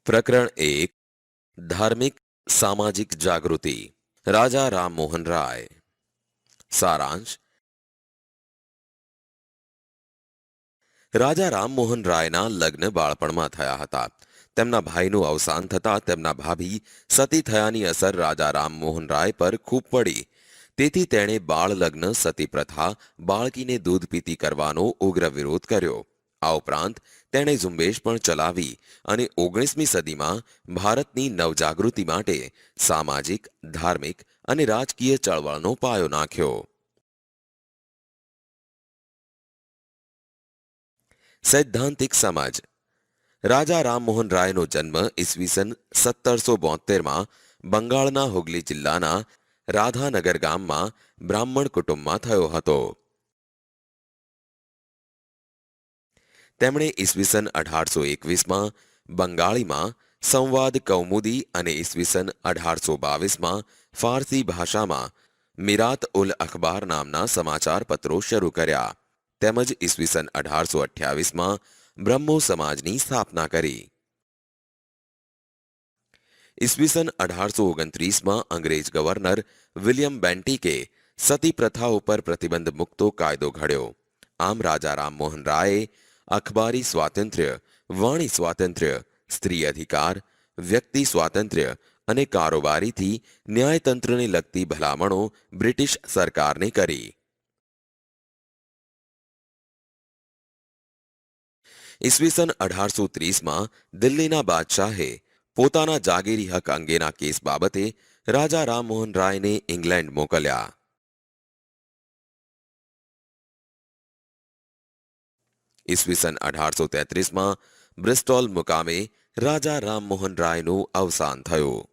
प्रकरण 1 धार्मिक सामाजिक जागृति राजा राम मोहन राय सारांश રાજા રામમોહન રાયના લગ્ન બાળપણમાં થયા હતા. તેમના ભાઈનું અવસાન થતાં તેમના ભાભી સતી થયાની અસર રાજા રામમોહન રાય પર ખૂબ પડી. તેથી તેણે બાળ લગ્ન સતી પ્રથા બાળકીને દૂધ પીતી કરવાનો ઉગ્ર વિરોધ કર્યો. આ ઉપરાંત તેણે ઝુંબેશ પણ ચલાવી અને 19મી સદીમાં ભારતની નવજાગૃતિ માટે સામાજિક, ધાર્મિક અને રાજકીય ચળવળનો પાયો નાખ્યો. સૈદ્ધાંતિક સમજ રાજા રામમોહન રાયનો જન્મ ઈસવીસન 1772માં બંગાળના હુગલી જિલ્લાના રાધાનગર ગામમાં બ્રાહ્મણ કુટુંબમાં થયો હતો. તેમણે ઈસવીસન 1821માં બંગાળીમાં સંવાદ કૌમુદી અને ઈસવીસન 1822માં ફારસી ભાષામાં મિરાત ઉલ અખબાર નામના સમાચાર પત્રો શરૂ કર્યા. તેમજ ઈસવીસન 1828માં બ્રહ્મો સમાજની સ્થાપના કરી. ઈસવીસન 1829માં અંગ્રેજ ગવર્નર વિલિયમ બેન્ટિકે સતી પ્રથા ઉપર પ્રતિબંધ મૂકતો કાયદો ઘડ્યો. આમ રાજા રામમોહન રાયે અખબારી સ્વાતંત્ર્ય, વાણી સ્વાતંત્ર્ય, સ્ત્રી અધિકાર, વ્યક્તિ સ્વાતંત્ર્ય અને કારોબારીથી ન્યાયતંત્રને લગતી ભલામણો બ્રિટિશ સરકારને કરી. ઈસવીસન 1830માં દિલ્હીના બાદશાહે પોતાના જાગીરી હક અંગેના કેસ બાબતે રાજા રામમોહન રાયને ઇંગ્લેન્ડ મોકલ્યા. ઈસવીસન 1833માં બ્રિસ્ટોલ મુકામે રાજા રામમોહન રાયનું અવસાન થયું.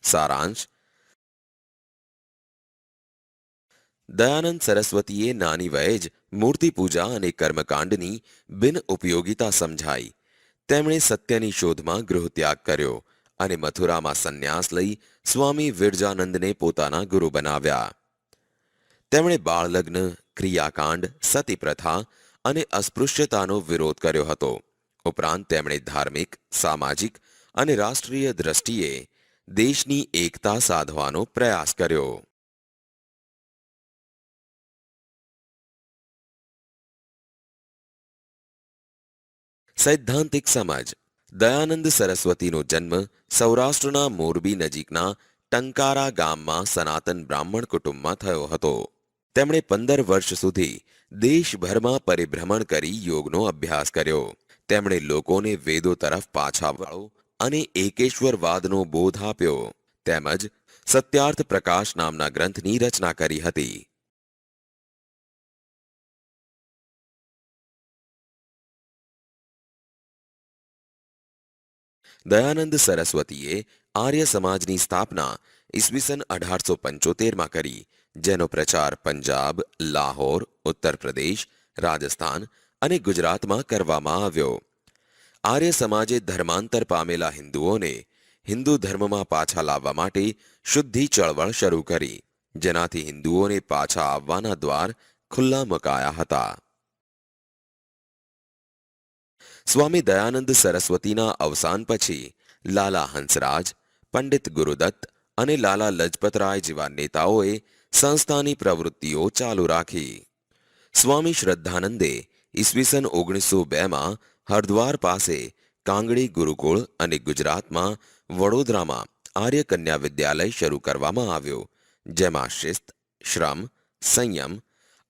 સારાંશ દયાનંદ સરસ્વતીએ નાની વયે જ મૂર્તિ પૂજા અને કર્મકાંડની બિન ઉપયોગિતા સમજાઈ. તેમણે સત્યની શોધમાં ગૃહત્યાગ કર્યો અને મથુરામાં સંન્યાસ લઈ સ્વામી વિરજાનંદને પોતાના ગુરુ બનાવ્યા. તેમણે બાળલગ્ન, ક્રિયાકાંડ, સતી પ્રથા અને અસ્પૃશ્યતાનો વિરોધ કર્યો હતો. ઉપરાંત તેમણે ધાર્મિક, સામાજિક અને રાષ્ટ્રીય દ્રષ્ટિએ દેશની એકતા સાધવાનો પ્રયાસ કર્યો. સૈદ્ધાંતિક સમજ દયાનંદ સરસ્વતીનો જન્મ સૌરાષ્ટ્રના મોરબી નજીકના ટંકારા ગામમાં સનાતન બ્રાહ્મણ કુટુંબમાં થયો હતો. તેમણે 15 વર્ષ સુધી દેશભરમાં પરિભ્રમણ કરી યોગનો અભ્યાસ કર્યો. તેમણે લોકોને વેદો તરફ પાછા વાળો અને એકેશ્વરવાદનો બોધ આપ્યો. તેમજ સત્યાર્થ પ્રકાશ નામના ગ્રંથની રચના કરી હતી. દયાનંદ સરસ્વતીએ આર્ય સમાજની સ્થાપના ઈસવીસન 1875માં કરી, જેનો પ્રચાર પંજાબ, લાહોર, ઉત્તર પ્રદેશ, રાજસ્થાન અને ગુજરાતમાં કરવામાં આવ્યો. આર્ય સમાજે ધર્માંતર પામેલા હિન્દુઓને હિન્દુ ધર્મમાં પાછા લાવવા માટે શુદ્ધિ ચળવળ શરૂ કરી, જેનાથી હિન્દુઓને પાછા આવવાના દ્વાર ખુલ્લા મુકાયા હતા. સ્વામી દયાનંદ સરસ્વતીના અવસાન પછી લાલા હંસરાજ, પંડિત ગુરુદત્ત અને લાલા લજપતરાય જેવા નેતાઓએ સંસ્થાની પ્રવૃત્તિઓ ચાલુ રાખી. સ્વામી શ્રદ્ધાનંદે ઈસવીસન 1902માં હરદ્વાર પાસે કાંગડી ગુરુકુળ અને ગુજરાતમાં વડોદરામાં આર્ય કન્યા વિદ્યાલય શરૂ કરવામાં આવ્યો, જેમાં શિસ્ત, શ્રમ, સંયમ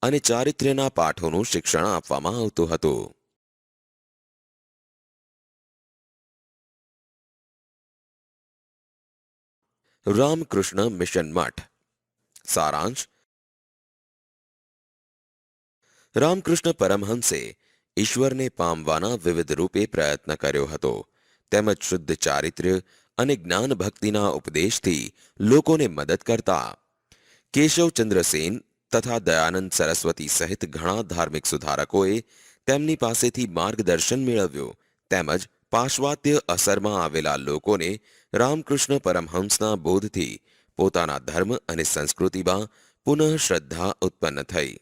અને ચારિત્ર્યના પાઠોનું શિક્ષણ આપવામાં આવતું હતું. રામકૃષ્ણ મિશન મઠ સારાંશ રામકૃષ્ણ પરમહંસે ઈશ્વરને પામવાના વિવિધ રૂપે પ્રયત્ન કર્યો હતો. તેમજ શુદ્ધ ચારિત્ર્ય અને જ્ઞાન ભક્તિના ઉપદેશથી લોકોને મદદ કરતા. કેશવચંદ્ર સેન તથા દયાનંદ સરસ્વતી સહિત ઘણા ધાર્મિક સુધારકોએ તેમની પાસેથી માર્ગદર્શન મેળવ્યું, તેમજ પાશ્ચાત્ય અસરમાં આવેલા લોકોને રામકૃષ્ણ પરમહંસના બોધથી પોતાના ધર્મ અને સંસ્કૃતિમાં પુનઃ શ્રદ્ધા ઉત્પન્ન થઈ.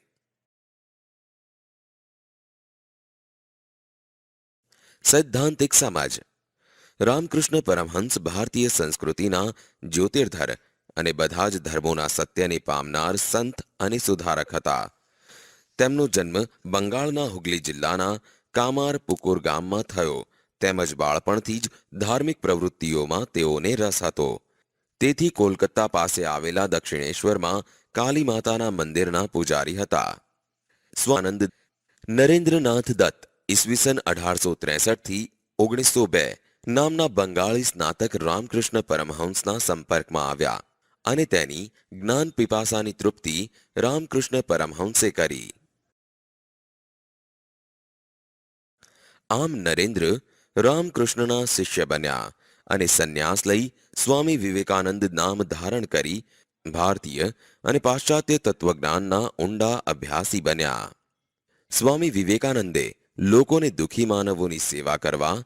સૈદ્ધાંતિક સમજ. રામકૃષ્ણ પરમહંસ ભારતીય સંસ્કૃતિના જ્યોતિર્ધર અને બધા જ ધર્મોના સત્યને પામનાર સંત અને સુધારક હતા. તેમનો જન્મ બંગાળના હુગલી જિલ્લાના કામારપુકુર ગામમાં થયો, તેમજ બાળપણથી જ ધાર્મિક પ્રવૃત્તિઓમાં તેઓને રસ હતો. તેથી કોલકાતા પાસે આવેલા દક્ષિણેશ્વરમાં કાલી માતાના મંદિરના પૂજારી હતા. સ્વાનંદ. નરેન્દ્રનાથ દત્ત ઈસવીસન 1863 થી 1902 નામના બંગાળી સ્નાતક રામકૃષ્ણ પરમહંસના સંપર્કમાં આવ્યા અને તેની જ્ઞાન પીપાસાની તૃપ્તિ રામકૃષ્ણ પરમહંસે કરી. આમ નરેન્દ્ર રામકૃષ્ણના શિષ્ય બન્યા અને સંન્યાસ લઈ સ્વામી વિવેકાનંદ નામ ધારણ કરી ભારતીય અને પાશ્ચાત્ય તત્વજ્ઞાનના ઊંડા અભ્યાસી બન્યા. સ્વામી વિવેકાનંદે લોકોને દુઃખી માનવોની સેવા કરવા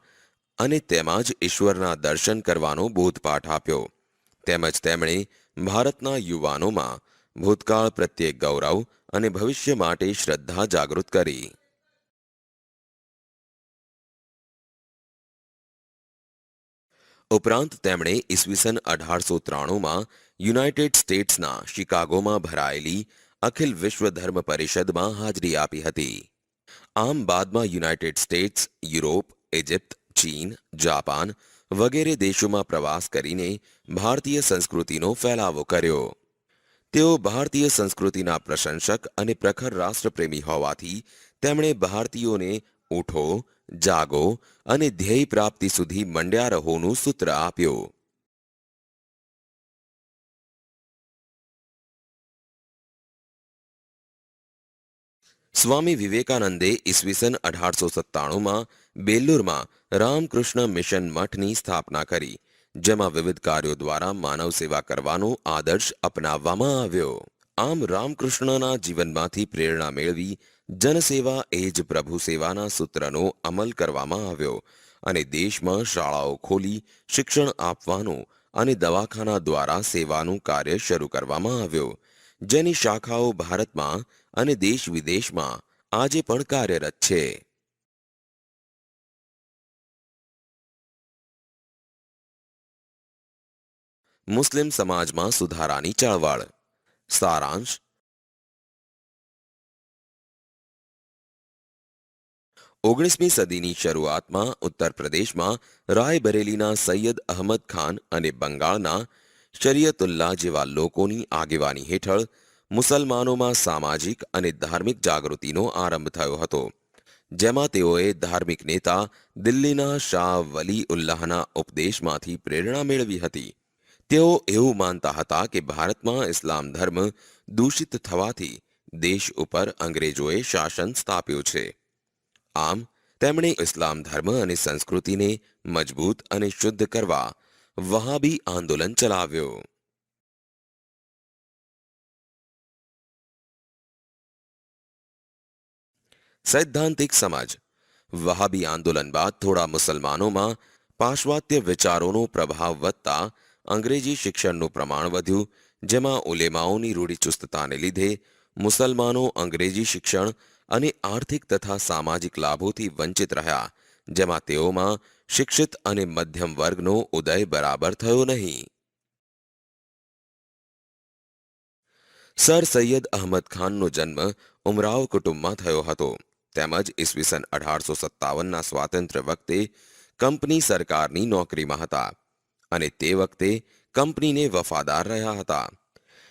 અને તેમાં જ ઈશ્વરના દર્શન કરવાનો બોધપાઠ આપ્યો, તેમજ તેમણે ભારતના યુવાનોમાં ભૂતકાળ પ્રત્યે ગૌરવ અને ભવિષ્ય માટે શ્રદ્ધા જાગૃત કરી. ઉપરાંત તેમણે ઈસવીસન 1893માં યુનાઇટેડ સ્ટેટ્સના શિકાગોમાં ભરાયેલી અખિલ વિશ્વ ધર્મ પરિષદમાં હાજરી આપી હતી. આમ બાદમાં યુનાઇટેડ સ્ટેટ્સ, યુરોપ, ઇજિપ્ત, ચીન, જાપાન વગેરે દેશોમાં પ્રવાસ કરીને ભારતીય સંસ્કૃતિનો ફેલાવો કર્યો. તેઓ ભારતીય સંસ્કૃતિના પ્રશંસક અને પ્રખર રાષ્ટ્રપ્રેમી હોવાથી તેમણે ભારતીયોને ઉઠો, જાગો અને ધ્યેય પ્રાપ્તિ સુધી મંડ્યા રહોનું સૂત્ર આપ્યું. સ્વામી વિવેકાનંદે ઈસવીસન 1897માં બેલ્લુરમાં રામકૃષ્ણ મિશન મઠની સ્થાપના કરી, જેમાં વિવિધ કાર્યો દ્વારા માનવ સેવા કરવાનો આદર્શ અપનાવવામાં આવ્યો. આમ રામકૃષ્ણના જીવનમાંથી પ્રેરણા મેળવી જનસેવા એ જ પ્રભુ સેવાના સૂત્રનો અમલ કરવામાં આવ્યો અને દેશમાં શાળાઓ ખોલી શિક્ષણ આપવાનું અને દવાખાના દ્વારા સેવાનું કાર્ય શરૂ કરવામાં આવ્યું, જેની શાખાઓ ભારતમાં અને દેશ વિદેશમાં આજે પણ કાર્યરત છે. મુસ્લિમ સમાજમાં સુધારાની ચળવળ. સારાંશ. 19મી સદીની શરૂઆતમાં ઉત્તર પ્રદેશમાં રાયબરેલીના સૈયદ અહમદ ખાન અને બંગાળના શરિયતુલ્લાહ જેવા લોકોની આગેવાની હેઠળ મુસલમાનોમાં સામાજિક અને ધાર્મિક જાગૃતિનો આરંભ થયો હતો, જેમાં તેઓએ ધાર્મિક નેતા દિલ્હીના શાહ વલી ઉલ્લાહના ઉપદેશમાંથી પ્રેરણા મેળવી હતી. તેઓ એવું માનતા હતા કે ભારતમાં ઇસ્લામ ધર્મ દૂષિત થવાથી દેશ ઉપર અંગ્રેજોએ શાસન સ્થાપ્યું છે. આમ તેમણે ઇસ્લામ ધર્મ અને સંસ્કૃતિને મજબૂત અને શુદ્ધ કરવા વહાબી આંદોલન ચલાવ્યું. સૈદ્ધાંતિક સમજ. વહાબી આંદોલન બાદ થોડા મુસલમાનોમાં પાશ્ચાત્ય વિચારોનો પ્રભાવ વધતા અંગ્રેજી શિક્ષણનું પ્રમાણ વધ્યું, જેમાં ઉલેમાઓની રૂઢિચુસ્તતાને લીધે મુસલમાનો અંગ્રેજી શિક્ષણ અને આર્થિક તથા સામાજિક લાભોથી વંચિત રહ્યા, જેમાં તેઓમાં શિક્ષિત અને મધ્યમ વર્ગનો ઉદય બરાબર થયો નહીં. સર સૈયદ અહમદ ખાનનો જન્મ ઉમરાવ કુટુંબમાં થયો હતો, તેમજ ઈસવીસન 1857ના સ્વાતંત્ર્ય વખતે કંપની સરકારની નોકરીમાં હતા અને તે વખતે કંપનીને વફાદાર રહ્યા હતા.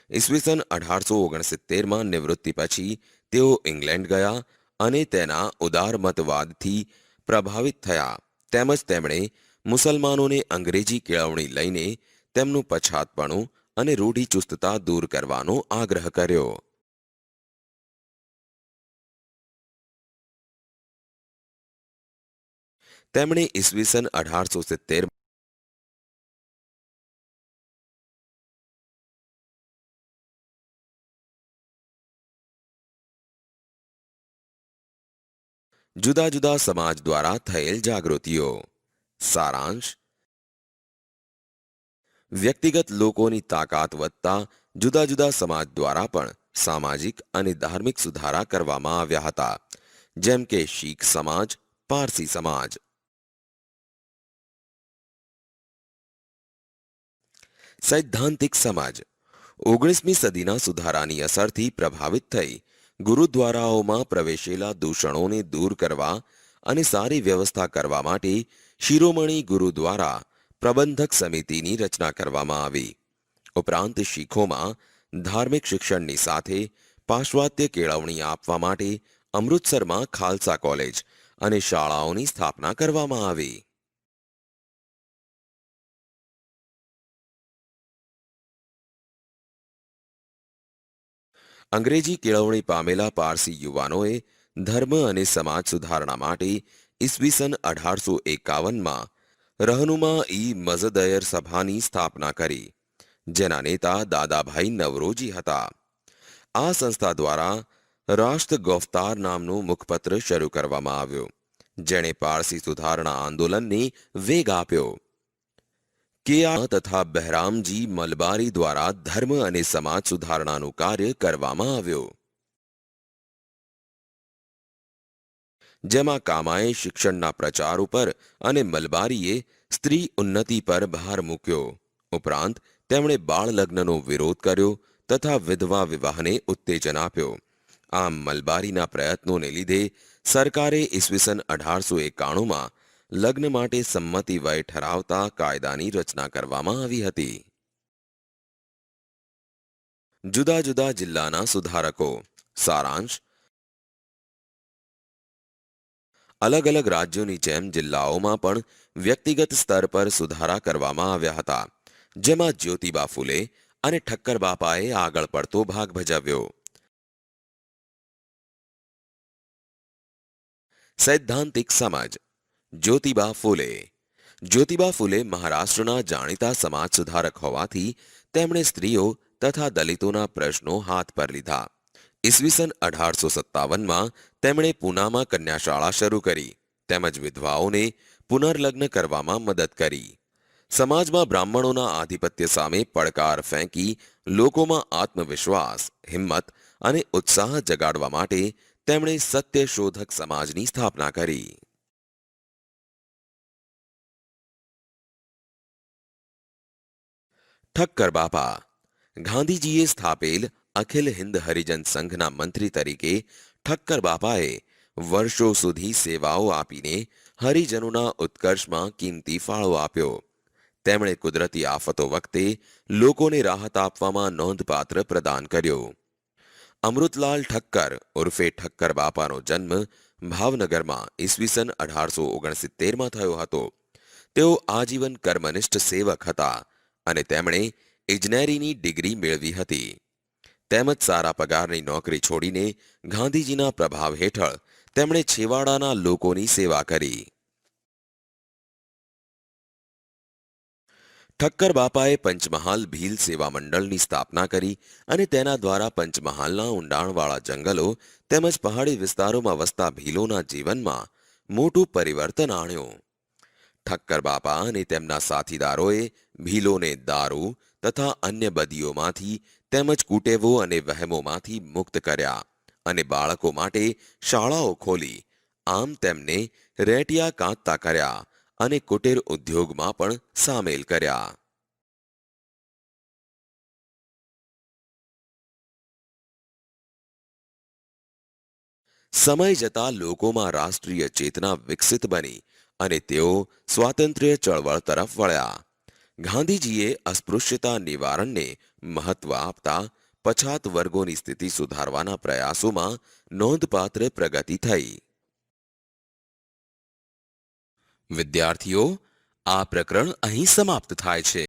ઈસવીસન 1869માં નિવૃત્તિ પછી તેઓ ઇંગ્લેન્ડ ગયા અને તેના ઉદારમતવાદથી પ્રભાવિત થયા, તેમજ તેમણે મુસલમાનોને અંગ્રેજી કેળવણી લઈને તેમનું પછાતપણું અને રૂઢિચુસ્તતા દૂર કરવાનો આગ્રહ કર્યો. તેમણે ઈસવીસન 1870 જુદા જુદા સમાજ દ્વારા થયેલ જાગૃતિઓ. સારાંશ: વ્યક્તિગત લોકોની તાકાત વધતા જુદા જુદા સમાજ દ્વારા પણ સામાજિક અને ધાર્મિક સુધારા કરવામાં આવ્યા હતા, જેમ કે શીખ સમાજ, પારસી સમાજ. સૈદ્ધાંતિક સમાજ 19મી સદીના સુધારાની અસરથી પ્રભાવિત થઈ ગુરુદ્વારાઓમાં પ્રવેશેલા દૂષણોને દૂર કરવા અને સારી વ્યવસ્થા કરવા માટે શિરોમણી ગુરુદ્વારા પ્રબંધક સમિતિની રચના કરવામાં આવી. ઉપરાંત શીખોમાં ધાર્મિક શિક્ષણની સાથે પાશ્ચાત્ય કેળવણી આપવા માટે અમૃતસરમાં ખાલસા કોલેજ અને શાળાઓની સ્થાપના કરવામાં આવી. અંગ્રેજી કેળવણી પામેલા પારસી યુવાનોએ ધર્મ અને સમાજ સુધારણા માટે ઈસવીસન 1851માં રહનુમા ઈ મઝદયર સભાની સ્થાપના કરી, જેના નેતા દાદાભાઈ નવરોજી હતા. આ સંસ્થા દ્વારા રાષ્ટ્ર ગોફતાર નામનું મુખપત્ર શરૂ કરવામાં આવ્યું, જેણે પારસી સુધારણા આંદોલનને વેગ આપ્યો. કેઆ તથા બહેરામજી મલબારી દ્વારા ધર્મ અને સમાજ સુધારણાનું કાર્ય કરવામાં આવ્યું, જેમાં કામાએ શિક્ષણના પ્રચાર ઉપર અને મલબારીએ સ્ત્રી ઉન્નતિ પર ભાર મૂક્યો. ઉપરાંત તેમણે બાળ લગ્નનો વિરોધ કર્યો તથા વિધવા વિવાહને ઉત્તેજન આપ્યો. આમ મલબારીના પ્રયત્નોને લીધે સરકારે ઈસવીસન 1891માં લગ્ન માટે સંમતિ વય ઠરાવતા કાયદાની રચના કરવામાં આવી હતી. જુદા જુદા જિલ્લાના સુધારકો. સારાંશ: અલગ અલગ રાજ્યોની જેમ જિલ્લાઓમાં પણ વ્યક્તિગત સ્તર પર સુધારા કરવામાં આવ્યા હતા, જેમાં જ્યોતિબા ફૂલે અને ઠક્કર બાપાએ આગળ પડતો ભાગ ભજવ્યો. સૈદ્ધાંતિક સમાજ જ્યોતિબા ફૂલે મહારાષ્ટ્રના જાણીતા સમાજ સુધારક હોવાથી તેમણે સ્ત્રીઓ તથા દલિતોના પ્રશ્નો હાથ પર લીધા. ઈસવીસન 1857માં તેમણે પૂનામાં કન્યાશાળા શરૂ કરી તેમજ વિધવાઓને પુનર્લગ્ન કરવામાં મદદ કરી. સમાજમાં બ્રાહ્મણોના આધિપત્ય સામે પડકાર ફેંકી લોકોમાં આત્મવિશ્વાસ, હિંમત અને ઉત્સાહ જગાડવા માટે તેમણે સત્યશોધક સમાજની સ્થાપના કરી. ઠક્કર બાપા ગાંધીજીએ સ્થાપેલ અખિલ હિન્દ હરિજન સંઘના મંત્રી તરીકે ઠક્કર બાપાએ વર્ષો સુધી સેવાઓ આપીને હરિજનોના ઉત્કર્ષમાં કિંમતી ફાળો આપ્યો. તેમણે કુદરતી આફતો વખતે લોકોને રાહત આપવામાં નોંધપાત્ર પ્રદાન કર્યો. અમૃતલાલ ઠક્કર ઉર્ફે ઠક્કર બાપાનો જન્મ ભાવનગરમાં ઈસવીસન 1869માં થયો હતો. તેઓ આજીવન કર્મનિષ્ઠ સેવક હતા અને તેમણે ઇજનેરીની ડિગ્રી મેળવી હતી. તેમજ સારા પગારની નોકરી છોડીને ગાંધીજીના પ્રભાવ હેઠળ તેમણે છેવાડાના લોકોની સેવા કરી. ઠક્કર બાપાએ પંચમહાલ ભીલ સેવા મંડળની સ્થાપના કરી અને તેના દ્વારા પંચમહાલના ઊંડાણવાળા જંગલો તેમજ પહાડી વિસ્તારોમાં વસતા ભીલોના જીવનમાં મોટું પરિવર્તન આણ્યું. ઠક્કર બાપા અને તેમના સાથીદારોએ ભીલોને દારૂ તથા અન્ય બદીઓમાંથી તેમજ કુટેવો અને વહેમોમાંથી મુક્ત કર્યા અને બાળકો માટે શાળાઓ ખોલી. આમ તેમને રેટિયા કાંતતા કર્યા અને કુટીર ઉદ્યોગમાં પણ સામેલ કર્યા. સમય જતાં લોકોમાં રાષ્ટ્રીય ચેતના વિકસિત બની અને તેઓ સ્વાતંત્ર્ય ચળવળ તરફ વળ્યા. ગાંધીજીએ અસ્પૃશ્યતા નિવારણને મહત્વ આપતા પછાત વર્ગોની સ્થિતિ સુધારવાના પ્રયાસોમાં નોંધપાત્ર પ્રગતિ થઈ. વિદ્યાર્થીઓ, આ પ્રકરણ અહીં સમાપ્ત થાય છે.